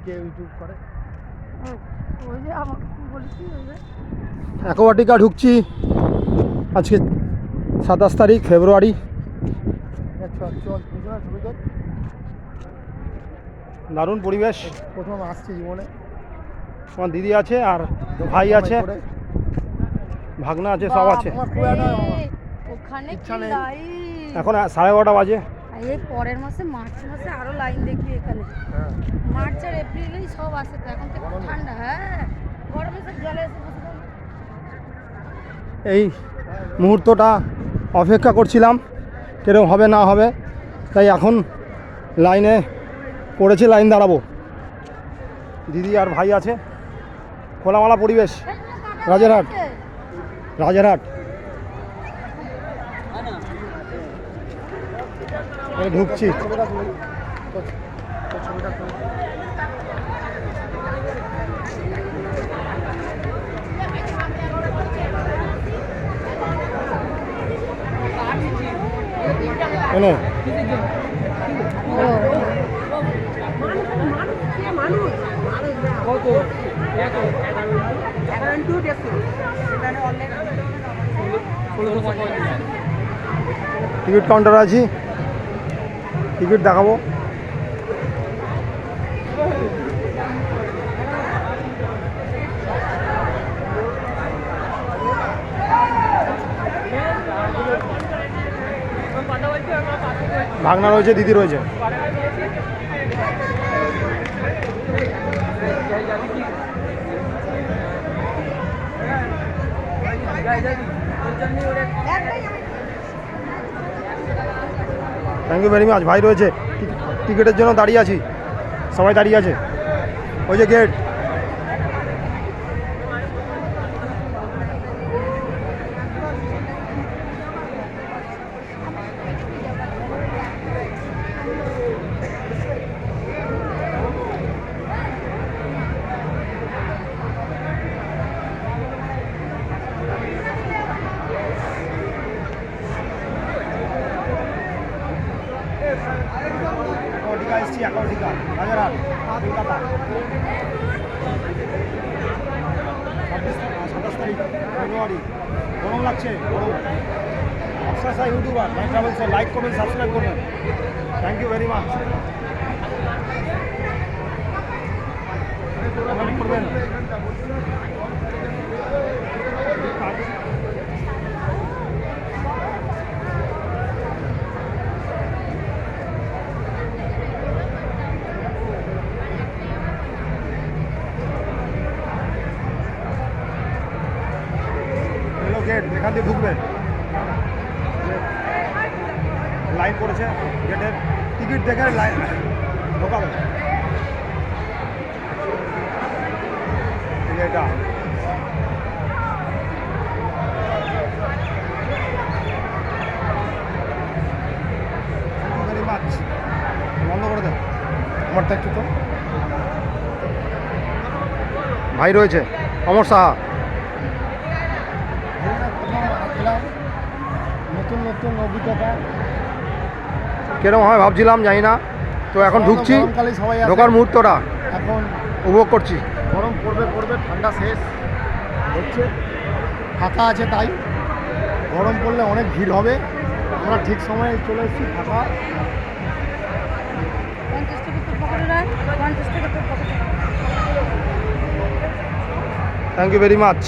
কে YouTube করে? ওই যে আমাকে বলেছি ওই যে অ্যাকোয়াটিকা ঢুকছি আজকে 27 তারিখ ফেব্রুয়ারি। চল চল ছবি তোর। দারুণ পরিবেশ। প্রথম আসছি জীবনে। আমার দিদি আছে আর ভাই আছে, ভাগনা আছে, সব আছে। ওখানে ইচ্ছা কি নেই। লাইন! এখন 11:30 বাজে। এই পরের মাসে মার্চ মাসে আরো লাইন দেখবি এখানে। হ্যাঁ মার্চ আর এপ্রিলেই সব আসে তো, এখন তো একটু ঠান্ডা। হ্যাঁ, গরমে সব জলে এসে বসে থাকে। এই মুহূর্তটা অপেক্ষা করছিলাম কিরকম হবে না হবে, তাই এখন লাইনে পড়েছে, লাইন দাঁড়াবো। দিদি আর ভাই আছে। খোলামেলা পরিবেশ। রাজারহাট, রাজারহাট ঢুকছি। ছবিটা তুলি, তোর ছবিটা তুলি। কেন টিকিট কাউন্টার আছি, টিকিট দেখাবো। ভাগনা রয়েছে, দিদি রয়েছে। Thank you very much. ভাই রয়েছে, টিকিটের জন্য দাঁড়িয়ে আছি, সবাই দাঁড়িয়ে আছে। ওই যে গেট। অ্যাকোয়াটিকা এসছি, অ্যাকোয়াটিকা রাজারহাট, কলকাতা। 27 তারিখ ফেব্রুয়ারি। গরম লাগছে, গরম। অবশ্যই ইউটিউবার মাই ট্রাভেলসে লাইক করবেন, সাবস্ক্রাইব করবেন। Thank you very much. Comment করবেন। গেট, এখান দিয়ে ঢুকবেন। লাইন পড়েছে গেটের, টিকিট দেখে লাইন ঢোকাবেন। এটা ভেরি মাচ। বন্ধ করে দেন আমারটা একটু। তো ভাই রয়েছে অমর সাহা। নতুন নতুন অভিজ্ঞতা কিরকম হয় ভাবছিলাম, জানি না। তো এখন ঢুকছি, গরমকালে সবাই আসে। ঢোকার মুহূর্তটা এখন উপভোগ করছি। গরম পড়বে পড়বে, ঠান্ডা শেষ হচ্ছে, ফাঁকা আছে, তাই গরম পড়লে অনেক ভিড় হবে। আমরা ঠিক সময়ে চলে এসেছি, ফাঁকা। 50 টাকা তোর পকেটে রাখ, 50 টাকা তোর পকেটে রাখ। Thank you very much.